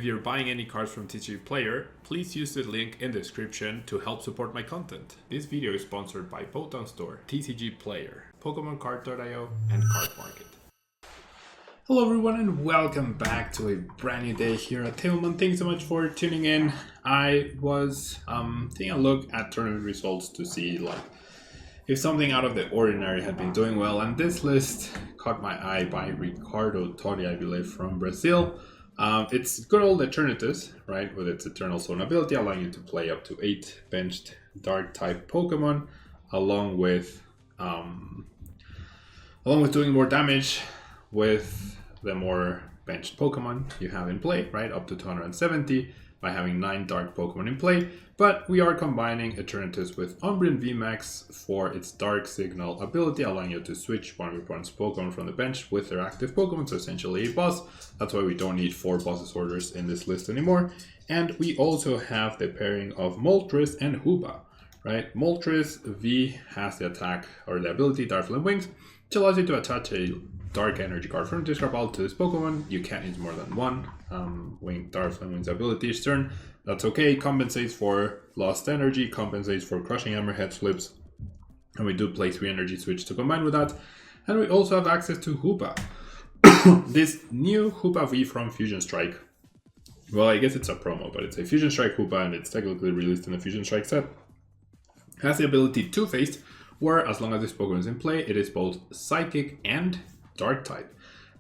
you're buying any cards from TCG Player, please use the link in the description to help support my content. This video is sponsored by Pokemon Store, TCG Player, PokemonCard.io, and Card Market. Hello everyone and welcome back to a brand new day here at Tablemon. Thanks so much for tuning in. I was taking a look at tournament results to see if something out of the ordinary had been doing well, and this list caught my eye by Ricardo Tori, I believe, from Brazil. It's good old Eternatus, right, with its Eternal Zone ability, allowing you to play up to 8 benched Dark-type Pokemon, along with doing more damage with the more benched Pokemon you have in play, right, up to 270 by having 9 Dark Pokemon in play. But we are combining Eternatus with Mew VMAX for its Dark Signal ability, allowing you to switch one of your opponent's Pokemon from the bench with their active Pokemon, so essentially a boss. That's why we don't need 4 bosses orders in this list anymore. And we also have the pairing of Moltres and Hoopa, right? Moltres V has the attack or the ability Dark Flame Wings, which allows you to attach a Dark Energy card from discard pile to this Pokemon. You can't use more than one Dark Flame Wings ability each turn. That's okay, compensates for lost energy, compensates for crushing hammerhead flips, and we do play 3 energy switch to combine with that. And we also have access to Hoopa. This new Hoopa V from Fusion Strike. Well, I guess it's a promo, but it's a Fusion Strike Hoopa, and it's technically released in the Fusion Strike set. Has the ability Two-Faced, where as long as this Pokemon is in play, it is both Psychic and Dark type.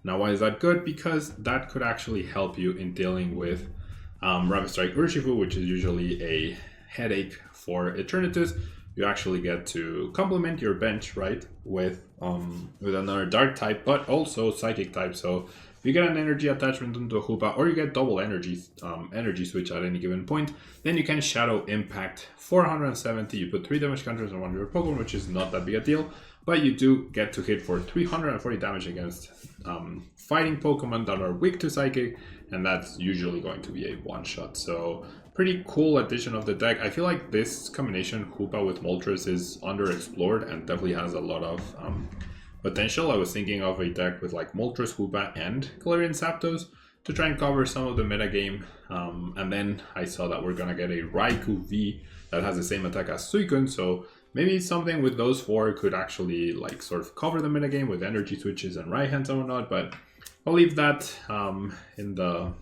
Now, why is that good? Because that could actually help you in dealing with Rapid Strike Urshifu, which is usually a headache for Eternatus. You actually get to complement your bench, right, with another Dark type, but also Psychic type. So if you get an energy attachment into a Hoopa, or you get double energy switch at any given point, then you can Shadow Impact 470. You put 3 damage counters on one of your Pokemon, which is not that big a deal. But you do get to hit for 340 damage against fighting Pokemon that are weak to Psychic, and that's usually going to be a one-shot. So, pretty cool addition of the deck. I feel like this combination, Hoopa with Moltres, is underexplored and definitely has a lot of potential. I was thinking of a deck with like Moltres, Hoopa, and Galarian Zapdos to try and cover some of the metagame. And then I saw that we're going to get a Raikou V that has the same attack as Suicune, so maybe something with those 4 could actually like sort of cover the metagame with energy switches and right hands and whatnot, but I'll leave that in the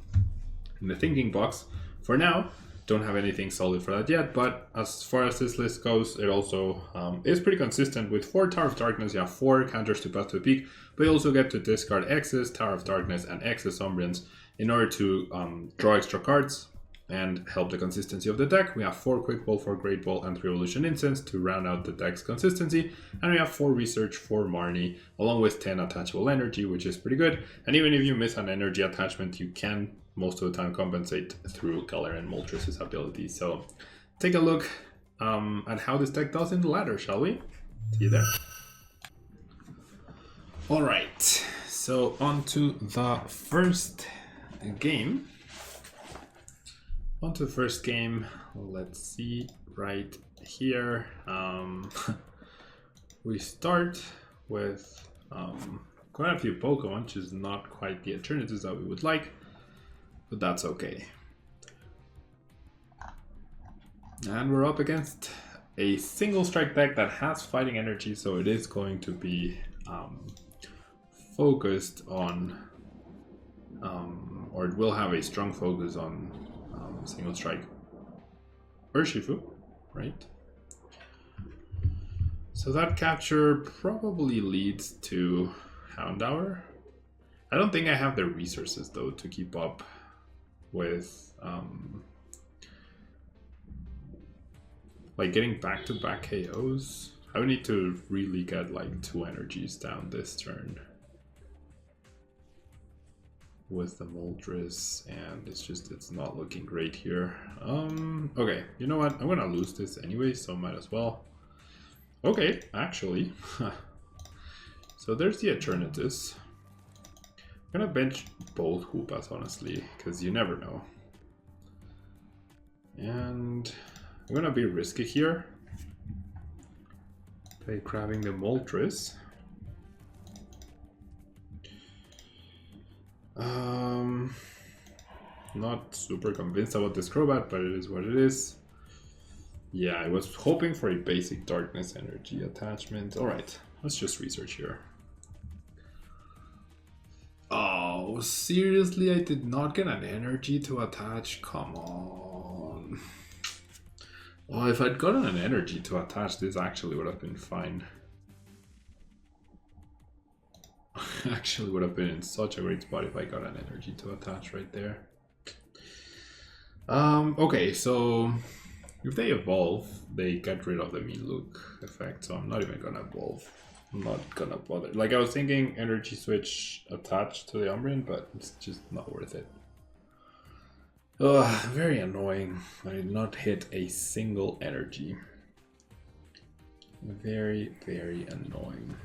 thinking box for now. Don't have anything solid for that yet, but as far as this list goes, it also is pretty consistent. With 4 Tower of Darkness, you have 4 counters to Path to the Peak, but you also get to discard X's, Tower of Darkness, and X's Umbrians in order to draw extra cards and help the consistency of the deck. We have 4 Quick Ball, 4 Great Ball, and 3 Evolution Incense to round out the deck's consistency. And we have 4 Research, 4 Marnie, along with 10 Attachable Energy, which is pretty good. And even if you miss an energy attachment, you can most of the time compensate through Galarian Moltres' ability. So take a look at how this deck does in the ladder, shall we? See you there. Alright, so on to the first game. Let's see right here. We start with quite a few Pokemon, which is not quite the alternatives that we would like, but that's okay. And we're up against a single strike deck that has fighting energy, so it is going to be focused on, or it will have a strong focus on single strike Urshifu, right? So that capture probably leads to Houndour. I don't think I have the resources though to keep up with like getting back-to-back KOs. I would need to really get like 2 energies down this turn with the Moltres, and it's not looking great here. Okay, you know what? I'm gonna lose this anyway, so might as well. Okay, actually. So there's the Eternatus. I'm gonna bench both Hoopas, honestly, because you never know. And I'm gonna be risky here. Play grabbing the Moltres. Not super convinced about this Crobat, but it is what it is. Yeah, I was hoping for a basic Darkness Energy attachment. Alright, let's just research here. Oh, seriously? I did not get an energy to attach? Come on. Oh, if I'd gotten an energy to attach, this actually would have been fine. Actually would have been in such a great spot if I got an energy to attach right there. Okay, so if they evolve, they get rid of the mean look effect, so I'm not even gonna evolve. I'm not gonna bother. Like, I was thinking energy switch attached to the Umbreon, but it's just not worth it. Ugh, very annoying. I did not hit a single energy. Very, very annoying.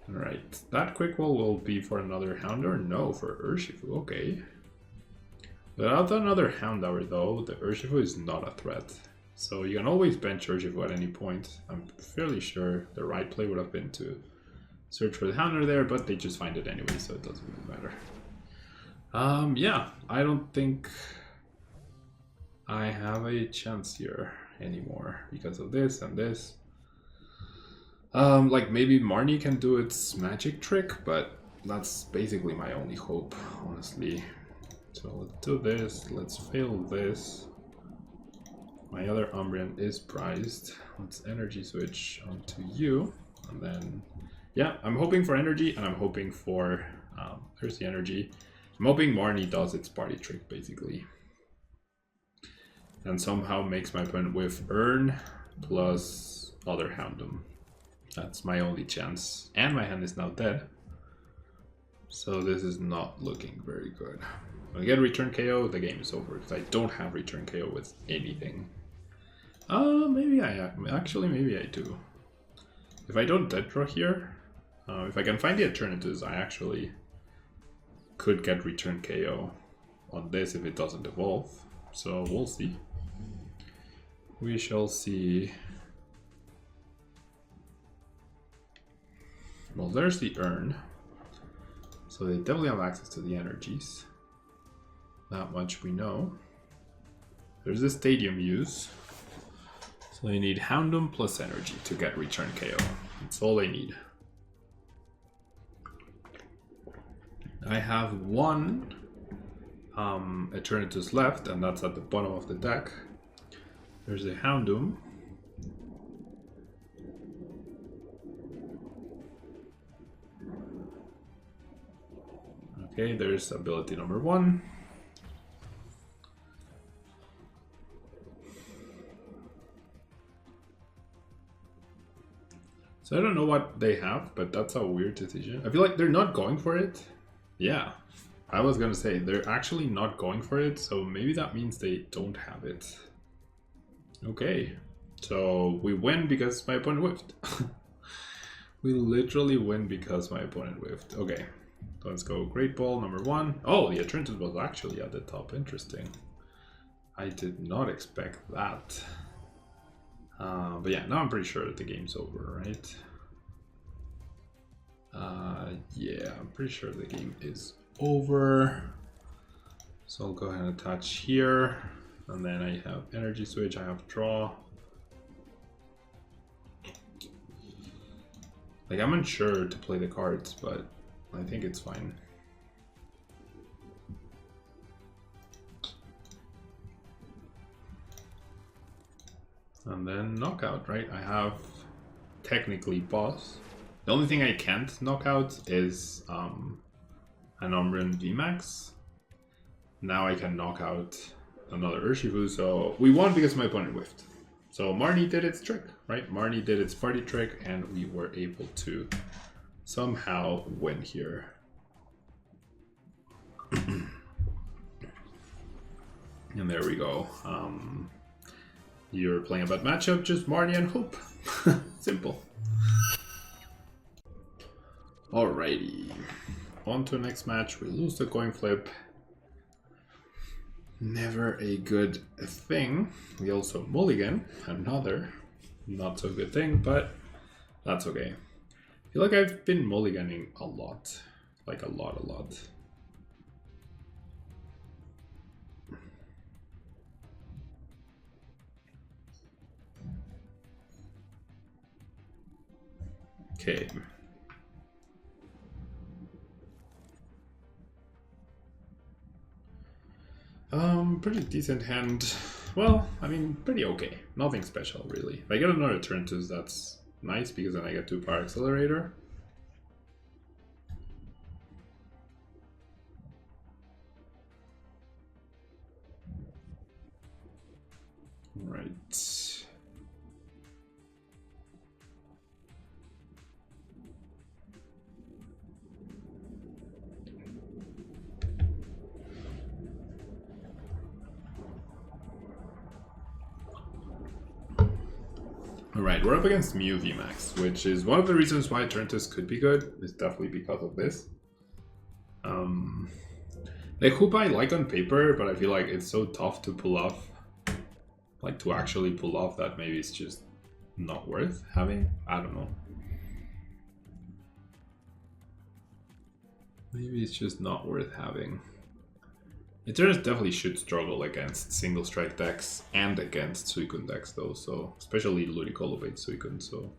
Alright, that quick wall will be for another Houndour? No, for Urshifu, okay. Without another Houndour though, the Urshifu is not a threat. So you can always bench Urshifu at any point. I'm fairly sure the right play would have been to search for the Houndour there, but they just find it anyway, so it doesn't really matter. Yeah, I don't think I have a chance here anymore because of this and this. Like maybe Marnie can do its magic trick, but that's basically my only hope, honestly. So let's do this, let's fail this. My other Umbreon is prized. Let's energy switch onto you, and then, yeah, I'm hoping for energy, and I'm hoping for, there's the energy. I'm hoping Marnie does its party trick, basically. And somehow makes my opponent with Earn plus other Houndoom. That's my only chance. And my hand is now dead. So this is not looking very good. When I get return KO, the game is over. Because I don't have return KO with anything. Maybe I actually maybe I do. If I don't dead draw here, if I can find the alternatives, I actually could get return KO on this if it doesn't evolve. So we'll see. We shall see. Well, there's the Urn. So they definitely have access to the energies. That much we know. There's the Stadium use. So they need Houndoom plus energy to get return KO. That's all they need. I have one Eternatus left, and that's at the bottom of the deck. There's a Houndoom. Okay, there's ability number 1. So I don't know what they have, but that's a weird decision. I feel like they're not going for it. Yeah, I was gonna say they're actually not going for it, so maybe that means they don't have it. Okay, so we win because my opponent whiffed. We literally win because my opponent whiffed. Okay, let's go Great Ball number 1. Oh, the Eternatus was actually at the top. Interesting. I did not expect that. But yeah, now I'm pretty sure that the game's over, right? Yeah, I'm pretty sure the game is over. So I'll go ahead and attach here. And then I have energy switch, I have draw. Like, I'm unsure to play the cards, but I think it's fine. And then knockout, right? I have technically boss. The only thing I can't knock out is an Umbreon VMAX. Now I can knock out another Urshifu, so we won because my opponent whiffed. So Marnie did its trick, right? Marnie did its party trick, and we were able to somehow win here. And there we go. You're playing a bad matchup, just Marnie and hope. Simple. Alrighty. On to the next match. We lose the coin flip. Never a good thing. We also mulligan, another not so good thing, but That's okay. I feel like I've been mulliganing a lot. Like a lot. Okay. Pretty decent hand. Well, I mean, pretty okay. Nothing special, really. If I get another Eternatus, that's nice, because then I get 2 Power Accelerator. Right. Alright, we're up against Mew VMAX, which is one of the reasons why Eternatus could be good. It's definitely because of this. Like, Hoop I like on paper, but I feel like it's so tough to pull off. Like, to actually pull off, that maybe it's just not worth having. I don't know. Maybe it's just not worth having. Eternatus definitely should struggle against single strike decks and against Suicune decks though, so especially Ludicolo-based Suicune, so.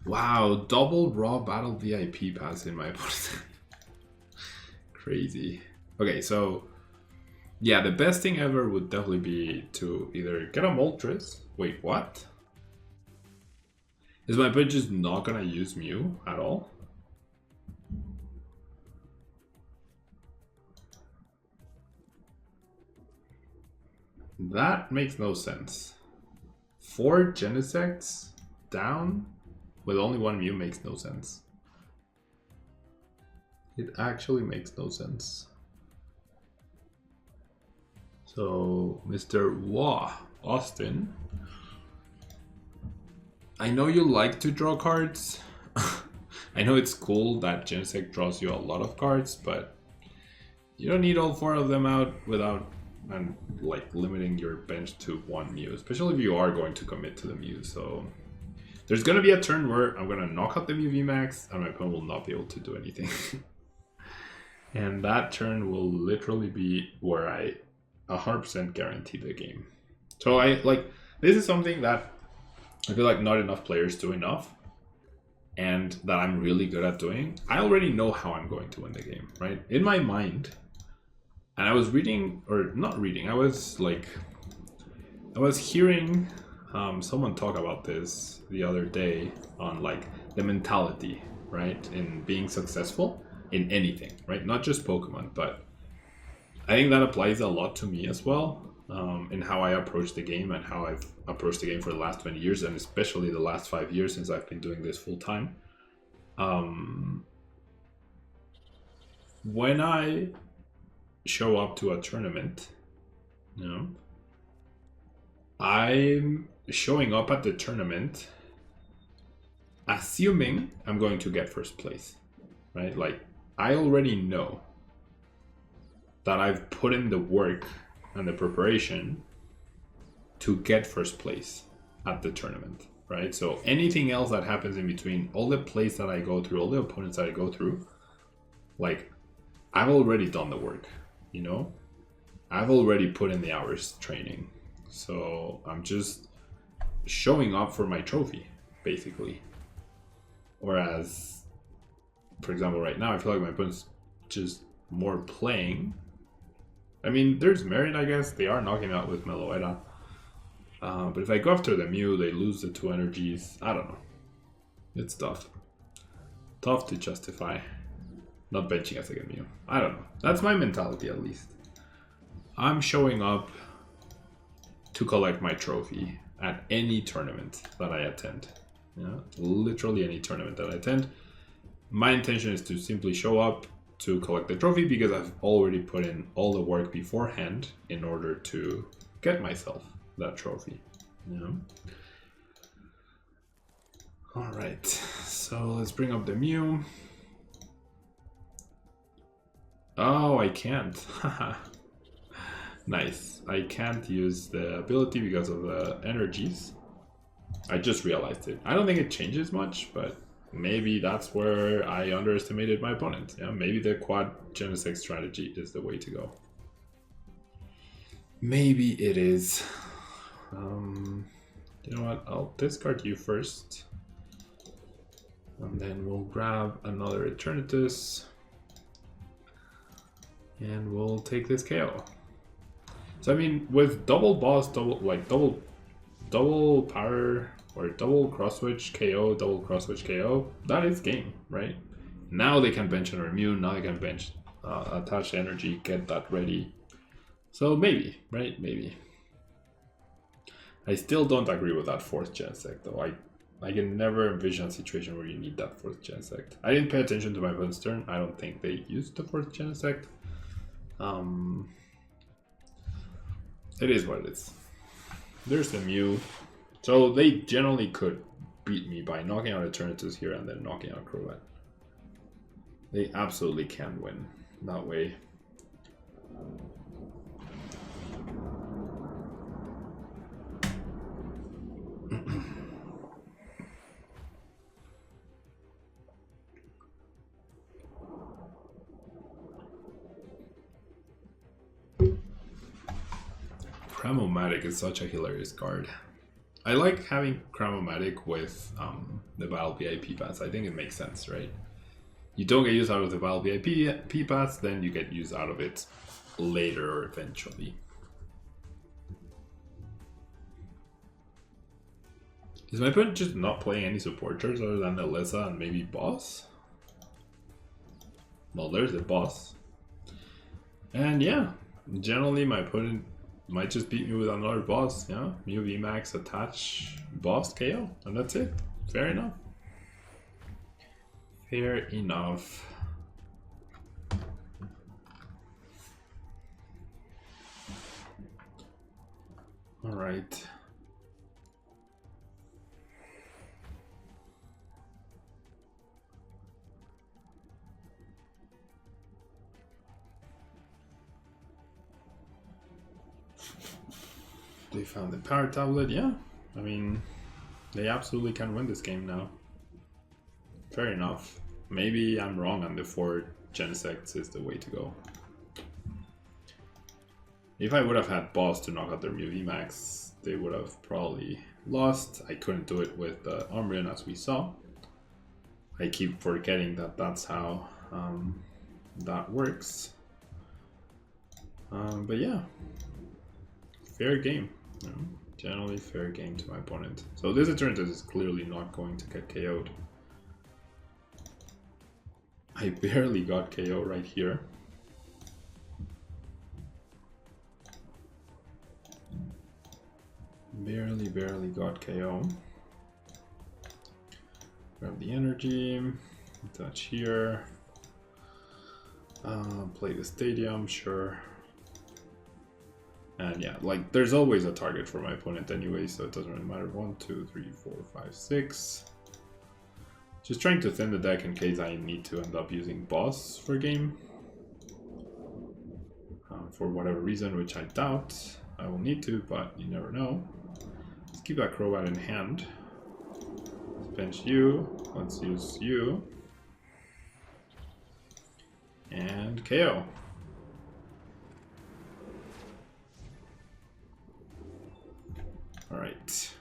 Wow, double raw battle VIP pass in my opponent. Crazy. Okay, so yeah, the best thing ever would definitely be to either get a Moltres. Wait, what? Is my opponent just not gonna use Mew at all? That makes no sense. 4 Genesects down with only 1 Mew makes no sense. It actually makes no sense. So, Mr. Austin, I know you like to draw cards. I know it's cool that Genesect draws you a lot of cards, but you don't need all 4 of them out without and like limiting your bench to 1 Mew, especially if you are going to commit to the Mew. So there's gonna be a turn where I'm gonna knock out the Mew VMAX and my opponent will not be able to do anything. And that turn will literally be where I 100% guarantee the game. So this is something that I feel like not enough players do enough, and that I'm really good at doing. I already know how I'm going to win the game, right? In my mind. And I was reading, or not reading, I was hearing someone talk about this the other day on like the mentality, right? In being successful in anything, right? Not just Pokemon, but I think that applies a lot to me as well, in how I approach the game and how I've approached the game for the last 20 years, and especially the last 5 years since I've been doing this full time. When I show up to a tournament, you know, I'm showing up at the tournament assuming I'm going to get first place, right? Like, I already know that I've put in the work and the preparation to get first place at the tournament, right? So anything else that happens in between, all the plays that I go through, all the opponents that I go through, like, I've already done the work. You know, I've already put in the hours training, so I'm just showing up for my trophy, basically. Whereas, for example, right now, I feel like my opponent's just more playing. I mean, there's merit, I guess. They are knocking out with Meloetta. But if I go after the Mew, they lose the 2 energies. I don't know. It's tough. Tough to justify not benching a second Mew. I don't know. That's my mentality, at least. I'm showing up to collect my trophy at any tournament that I attend. Yeah, literally any tournament that I attend. My intention is to simply show up to collect the trophy because I've already put in all the work beforehand in order to get myself that trophy. Yeah. All right, so let's bring up the Mew. Oh, I can't. Nice. I can't use the ability because of the energies. I just realized it. I don't think it changes much, but maybe that's where I underestimated my opponent. Yeah, maybe the quad Genesect strategy is the way to go. Maybe it is. You know what? I'll discard you first. And then we'll grab another Eternatus. And we'll take this KO. So I mean, with double boss, double power, or double cross switch KO, double cross switch KO, that is game, right? Now they can bench another Mew, now they can bench attach energy, get that ready. So maybe, right? Maybe. I still don't agree with that fourth Genesect though. I can never envision a situation where you need that fourth Genesect. I didn't pay attention to my opponent's turn. I don't think they used the fourth Genesect. It is what it is. There's the Mew. So they generally could beat me by knocking out Eternatus here and then knocking out Crobat. They absolutely can win that way. Cramomatic is such a hilarious card. I like having Cramomatic with the Battle VIP pass. I think it makes sense, right? You don't get use out of the Battle VIP pass, then you get use out of it later or eventually. Is my opponent just not playing any supporters other than Alyssa and maybe Boss? Well, there's the Boss. And yeah, generally my opponent might just beat me with another boss, yeah? Mew VMAX, attach, boss, KO, and that's it. Fair enough. Fair enough. Alright. They found the power tablet, yeah. I mean, they absolutely can win this game now. Fair enough. Maybe I'm wrong and the 4 Genesects is the way to go. If I would have had boss to knock out their Mew VMAX, they would have probably lost. I couldn't do it with the Umbreon as we saw. I keep forgetting that that's how that works. But yeah, fair game. You know, generally fair game to my opponent. So this Eternatus is clearly not going to get KO'd. I barely got KO right here. Barely got KO. Grab the energy, touch here. Play the stadium, sure. And yeah, like there's always a target for my opponent anyway, so it doesn't really matter. 1, 2, 3, 4, 5, 6. Just trying to thin the deck in case I need to end up using boss for game. For whatever reason, which I doubt I will need to, but you never know. Let's keep that Crobat in hand. Let's bench you. Let's use you. And KO. Alright.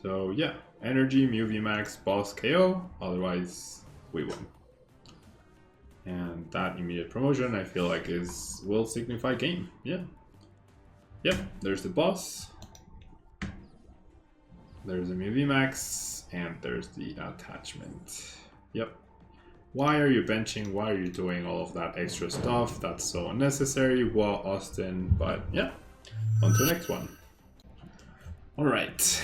So yeah, energy, Mew VMAX, boss, KO, otherwise we win. And that immediate promotion I feel like will signify game. Yeah. Yep, there's the boss. There's the Mew VMAX, and there's the attachment. Yep. Why are you benching? Why are you doing all of that extra stuff? That's so unnecessary. Well, Austin, but yeah. On to the next one. Alright.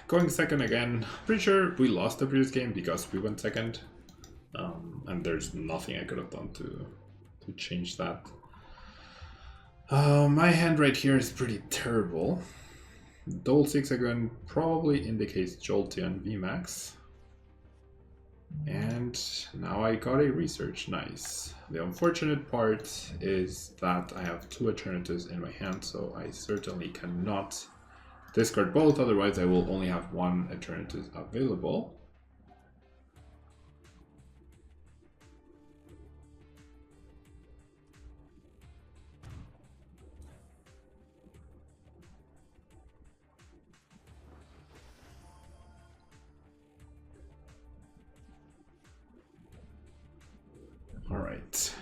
Going second again. Pretty sure we lost the previous game because we went second. And there's nothing I could have done to change that. My hand right here is pretty terrible. Double 6 again probably indicates Jolteon VMAX. And now I got a research, nice. The unfortunate part is that I have 2 Eternatus in my hand, so I certainly cannot discard both, otherwise I will only have one Eternatus available. All right.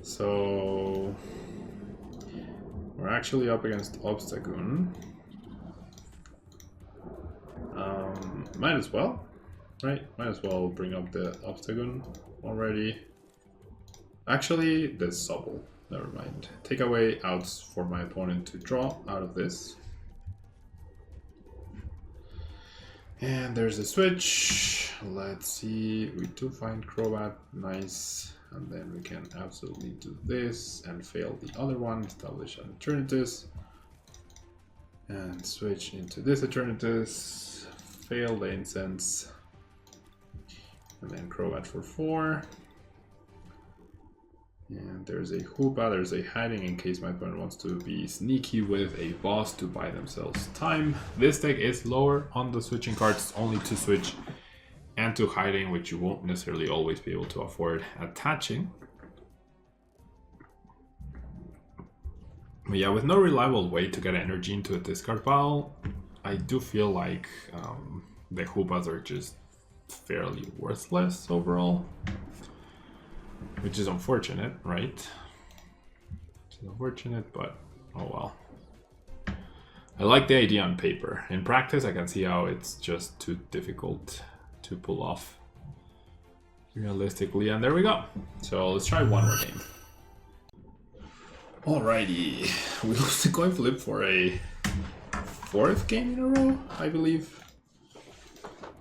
So we're actually up against Obstagoon. Might as well, right? Might as well bring up the Obstagoon already. Actually, the Sobble. Never mind. Take away outs for my opponent to draw out of this. And there's a switch. Let's see. We do find Crobat. Nice. And then we can absolutely do this and fail the other one. Establish an Eternatus. And switch into this Eternatus. Fail the Incense. And then Crobat for 4. And there's a Hoopa, there's a hiding in case my opponent wants to be sneaky with a boss to buy themselves time. This deck is lower on the switching cards, only to switch and to hiding, which you won't necessarily always be able to afford attaching. But yeah, with no reliable way to get energy into a discard pile, I do feel like the Hoopas are just fairly worthless overall. Which is unfortunate, right? It's unfortunate, but oh well. I like the idea on paper. In practice, I can see how it's just too difficult to pull off realistically. And there we go. So let's try one more game. Alrighty. We lost the coin flip for a 4th game in a row, I believe.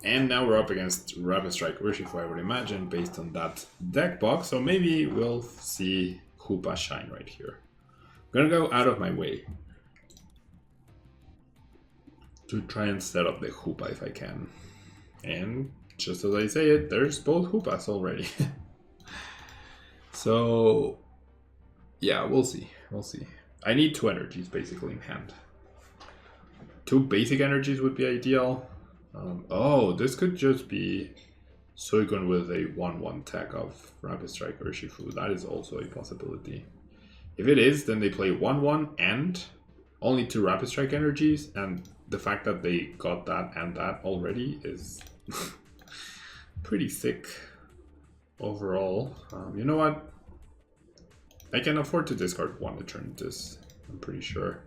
And now we're up against Rapid Strike Urshifu, I would imagine, based on that deck box. So maybe we'll see Hoopa shine right here. I'm gonna go out of my way to try and set up the Hoopa if I can. And just as I say it, there's both Hoopas already. So yeah, we'll see. We'll see. I need 2 energies basically in hand. 2 basic energies would be ideal. Oh, this could just be Suicune with a 1/1 tech of Rapid Strike Urshifu. That is also a possibility. If it is, then they play 1/1 and only 2 Rapid Strike energies, and the fact that they got that and that already is pretty sick overall. You know what? I can afford to discard 1 Eternatus, I'm pretty sure.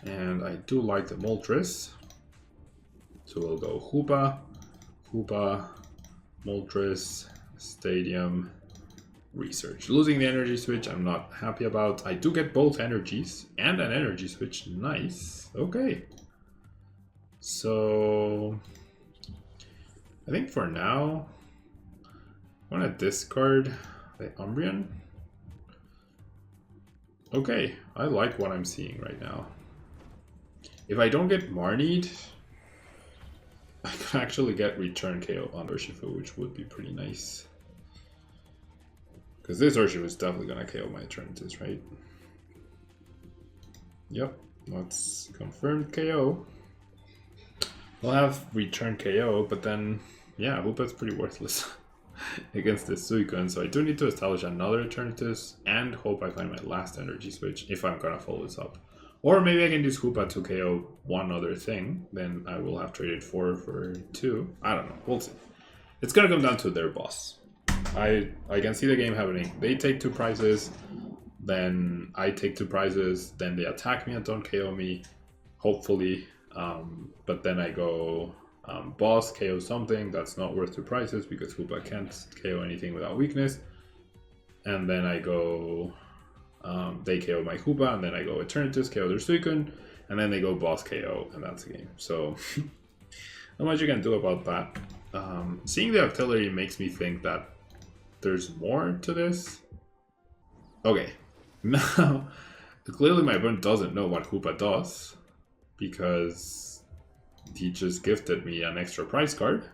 And I do like the Moltres. So we'll go Hoopa, Hoopa, Moltres, Stadium, Research. Losing the energy switch, I'm not happy about. I do get both energies and an energy switch. Nice. Okay. So I think for now, I want to discard the Umbreon. Okay, I like what I'm seeing right now. If I don't get Marnied, I could actually get Return KO on Urshifu, which would be pretty nice. Because this Urshifu is definitely going to KO my Eternatus, right? Yep, that's confirmed KO. We'll have Return KO, but then, yeah, Hoopa's pretty worthless against this Suicune. So I do need to establish another Eternatus and hope I find my last energy switch if I'm going to follow this up. Or maybe I can use Hoopa to KO one other thing. Then I will have traded 4 for 2. I don't know. We'll see. It's going to come down to their boss. I can see the game happening. They take 2 prizes. Then I take 2 prizes. Then they attack me and don't KO me. Hopefully. But then I go boss, KO something. That's not worth 2 prizes because Hoopa can't KO anything without weakness. And then I go... they KO my Hoopa, and then I go Eternatus, KO their Suicune, and then they go boss KO, and that's the game. So, not much you can do about that. Seeing the artillery makes me think that there's more to this. Okay, now, clearly my opponent doesn't know what Hoopa does, because he just gifted me an extra prize card.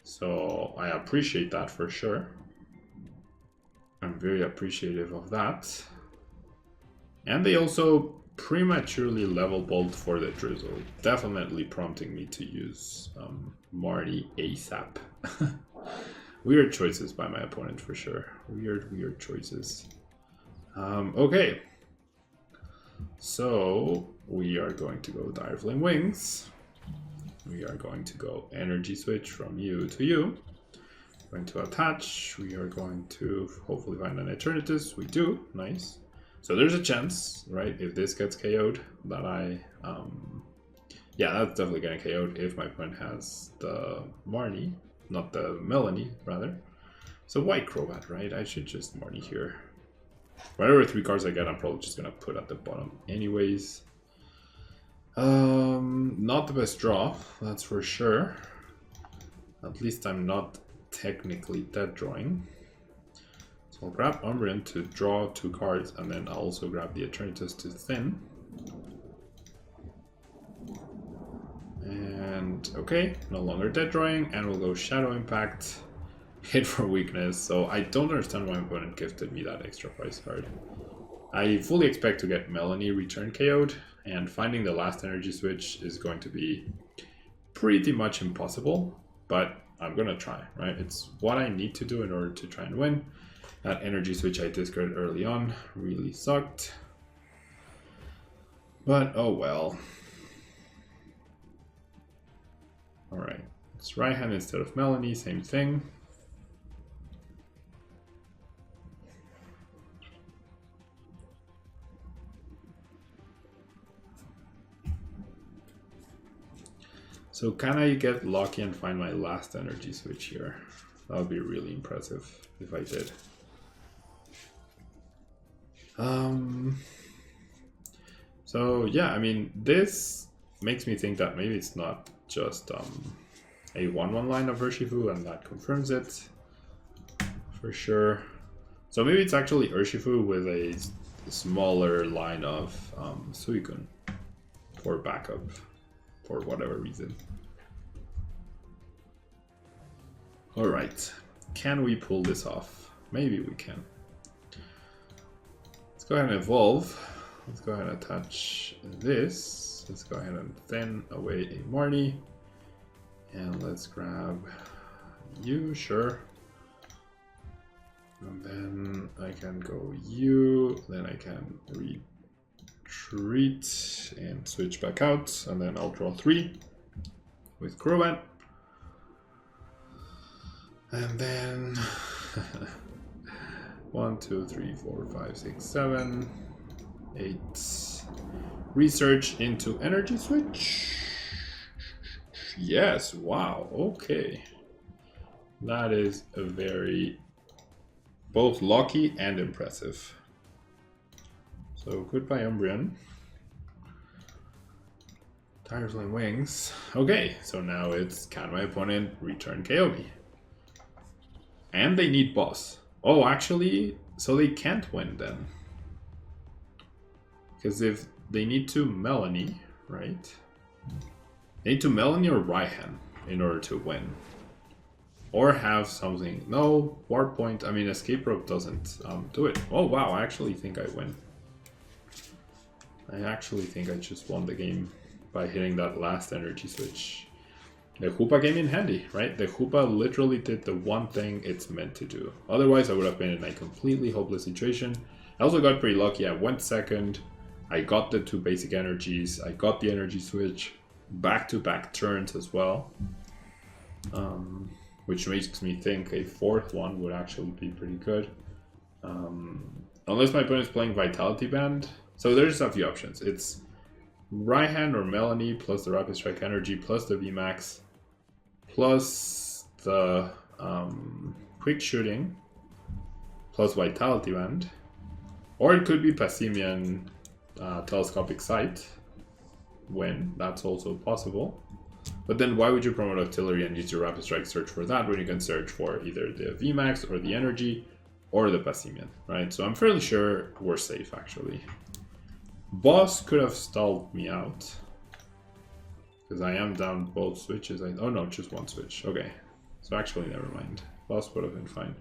So, I appreciate that for sure. I'm very appreciative of that. And they also prematurely level bolt for the drizzle, definitely prompting me to use Marty ASAP. Weird choices by my opponent for sure. Weird choices. Okay. So we are going to go Dire Flame Wings. We are going to go Energy Switch from you to you. Going to attach. We are going to hopefully find an Eternatus. We do. Nice. So there's a chance, right, if this gets KO'd, that I... yeah, that's definitely getting KO'd if my opponent has the Marnie. Not the Melanie, rather. So White Crobat, right? I should just Marnie here. Whatever 3 cards I get, I'm probably just gonna put at the bottom anyways. Not the best draw, that's for sure. At least I'm not technically dead drawing. So I'll grab Umbreon to draw 2 cards, and then I'll also grab the Eternatus to thin. And okay, no longer dead drawing, and we'll go Shadow Impact. Hit for weakness, so I don't understand why my opponent gifted me that extra price card. I fully expect to get Melanie return KO'd, and finding the last energy switch is going to be pretty much impossible, but I'm gonna try, right? It's what I need to do in order to try and win. That energy switch I discarded early on really sucked. But oh well. Alright, it's right hand instead of Melanie, same thing. So can I get lucky and find my last energy switch here? That would be really impressive if I did. So yeah, I mean, this makes me think that maybe it's not just a 1/1 line of Urshifu, and that confirms it for sure. So maybe it's actually Urshifu with a smaller line of Suicune for backup for whatever reason. Alright, can we pull this off? Maybe we can. Let's go ahead and evolve. Let's go ahead and attach this. Let's go ahead and thin away a Marnie. And let's grab you, sure. And then I can go you, then I can retreat and switch back out, and then I'll draw 3 with Crobat. And then 1, 2, 3, 4, 5, 6, 7, 8. Research into energy switch. Yes, wow, okay. That is a very both lucky and impressive. So goodbye Umbreon. Dire Flame Wings. Okay, so now it's can my opponent return KO me? And they need boss. Oh, actually, so they can't win then. Because if they need to Melanie, right? They need to Melanie or Raihan in order to win. Or have something. No, Warp Point. I mean, Escape Rope doesn't do it. Oh, wow. I actually think I win. I actually think I just won the game by hitting that last energy switch. The Hoopa came in handy, right? The Hoopa literally did the one thing it's meant to do. Otherwise, I would have been in a completely hopeless situation. I also got pretty lucky. I went second. I got the 2 basic energies. I got the energy switch. Back-to-back turns as well. Which makes me think a 4th one would actually be pretty good. Unless my opponent is playing Vitality Band. So there's a few options. It's Raihan or Melanie plus the Rapid Strike Energy plus the VMAX plus the Quick Shooting plus Vitality Band. Or it could be Passimian Telescopic Sight. When that's also possible. But then why would you promote Artillery and use your Rapid Strike search for that when you can search for either the VMAX or the Energy or the Passimian, right? So I'm fairly sure we're safe actually. Boss could have stalled me out. Because I am down both switches. Oh no, just one switch. Okay. So actually never mind. Boss would have been fine.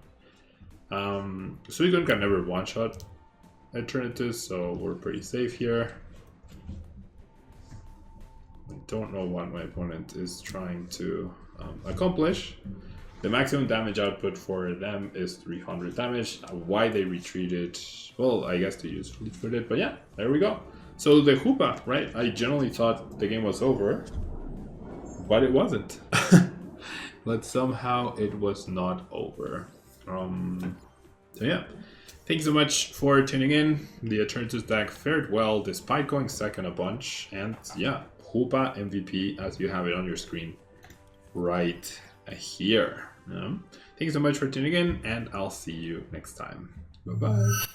Suicune can never one-shot Eternatus, so we're pretty safe here. I don't know what my opponent is trying to accomplish. The maximum damage output for them is 300 damage. Why they retreated? Well, I guess they used fleet-footed, but yeah, there we go. So the Hoopa, right? I generally thought the game was over, but it wasn't. But somehow it was not over. So yeah, thanks so much for tuning in. The Eternatus deck fared well despite going second a bunch, and yeah, Hoopa MVP as you have it on your screen right here. Thank you so much for tuning in, and I'll see you next time. Bye bye.